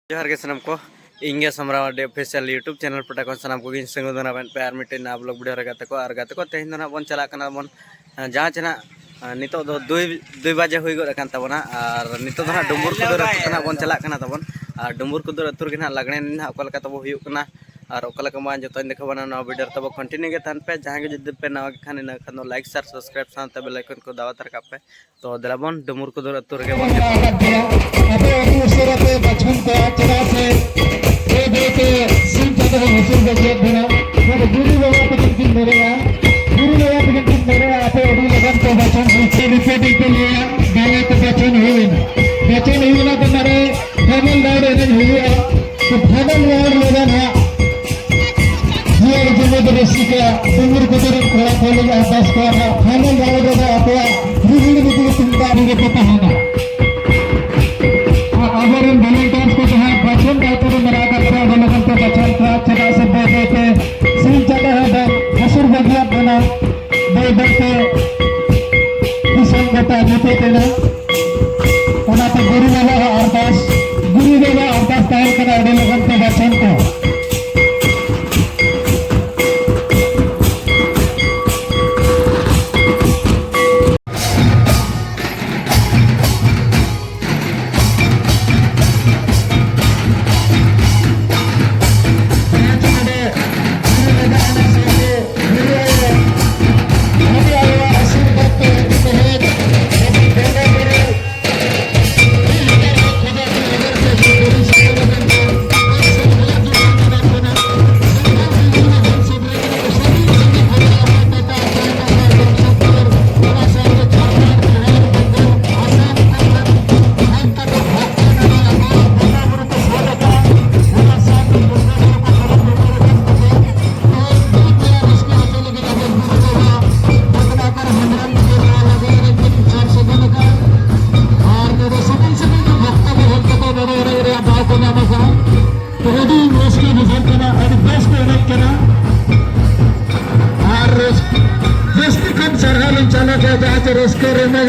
जोहार गे सानाम को इंगे समरावडी official YouTube channel पटा को सानाम को संगोदना बन पे आर मिटे ना ब्लॉग वीडियो रे गाते को तेहन दना बन चला कना बन जहां चना नितो दो 2 बजे हुई गो कान तबना और नितो दना डुमुर को रतना बन चला कना तबन और डुमुर को अतुर के ना लगने ना ओकलका तब हुई कना और ओकलका मा जतो देखबना ना वीडियो तब कंटिन्यू के तन पे जहां के जद पे ना खाने ना खानो लाइक शेयर सब्सक्राइब साथ बेल आइकन को दावा तर पे तो दलाबन डुमुर को अतुर के बन अबे उसरे पे बचपन को चला से ये देखे सिंह जगह हुसुर बजे बिना और गुरु बाबा पे दिन मेरेगा गुरु बाबा पे दिन मेरेगा आपे ओडी लगन को बचन पीछे रिपोर्ट के लिए गाने को बचन हुई ना तो मेरे फाइनल राउंड एज हुआ तो फाइनल राउंड लगन है ये जगह रसिका डुमुर को थोड़ा खोले आकाश का फाइनल राउंड का आपे गुरु को चिंता नहीं पता होगा अगर इन वॉलंटियर्स को जो है बचन दायित्व में मरा करते हैं लगन पे बचन था चला से दे के सिंह चला है हसुर बगिया बना दे के किसान गटा जीते देना उना पे गुरु वाला अरदास टाइम करा दे लगन पे बचन को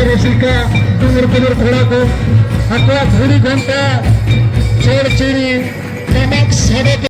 रसिका डुमर थोड़ा को अथवा घड़ी घंटा चेड़ connect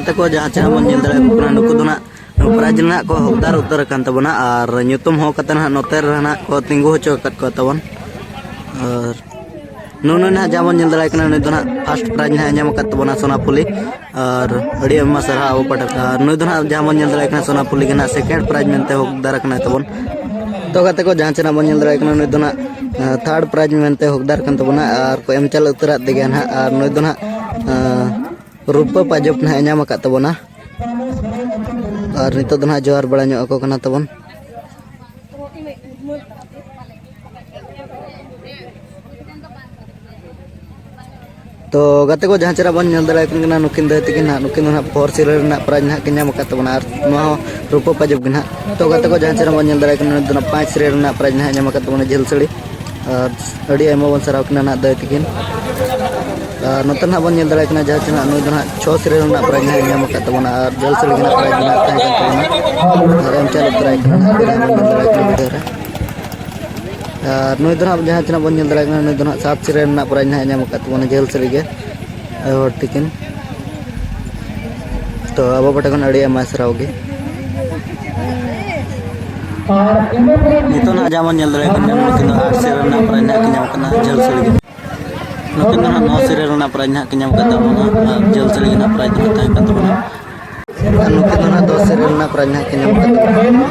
kata ko jahan cina mon nyel dara ko kana nuku dona prize को हकदार उतर तबना और नुतुम हो कते ना नोते ना को तिंगु होचो कत को तबन और नुनु ना जामन जल दरा कना नुदना फर्स्ट प्राइज ना जाम कत तबना सोनापुली और अड़ी अम्मा सरा ओ पट नुदना जामन जल दरा कना सोनापुली कना सेकंड प्राइज मेनते हकदार कना तबन तो कते को जहां चना बन जल दरा कना नुदना थर्ड प्राइज मेनते हकदार कन तबना और को एम चल उतरा दिगे ना और नुदना रुपा पाजप ना जाम कत तबना और नितो दना जोर बड़ा ᱧᱚᱜ ako kana tabon तो गते को जहां चरा बन ñel dara kana nukin da tikin na nukin na four serial ना प्राइज ना किnya मका तबन और नो रुपा पाजब गना तो गते को जहां चरा बन ñel dara kana दना 5 सीरियल ना प्राइज ना ᱧama का तबन जेल सड़ी और अड़ी एमो बन सराव कना ना दा तिकिन नोतन ना बन ñel dara kana जहां चना नु दना 6 सीरियल ना प्राइज ना ᱧama का तबन और जेल सड़ी ना प्राइज ना ताई kan तबन और एम चल उतराय कना नुई दना जहां चना बन ñel dara kana नु दना 7 सीरियल ना प्राइज ना ᱧama का तबन जेल सड़ी गे और तिकिन तो अब पटकन अड़ी एम सराव गे नितो ना जामन ñel dara kana नुकिन 8 सीरियल ना प्राइज ना ᱧama kana जेल सड़ी गे नुकिन ना 9 सीरियल ना प्राइज ना ᱧama का तबन जेल सड़ी ना प्राइज ना ताई kan तबन नुकिन ना 10 सीरियल ना प्राइज ना ᱧama का तबन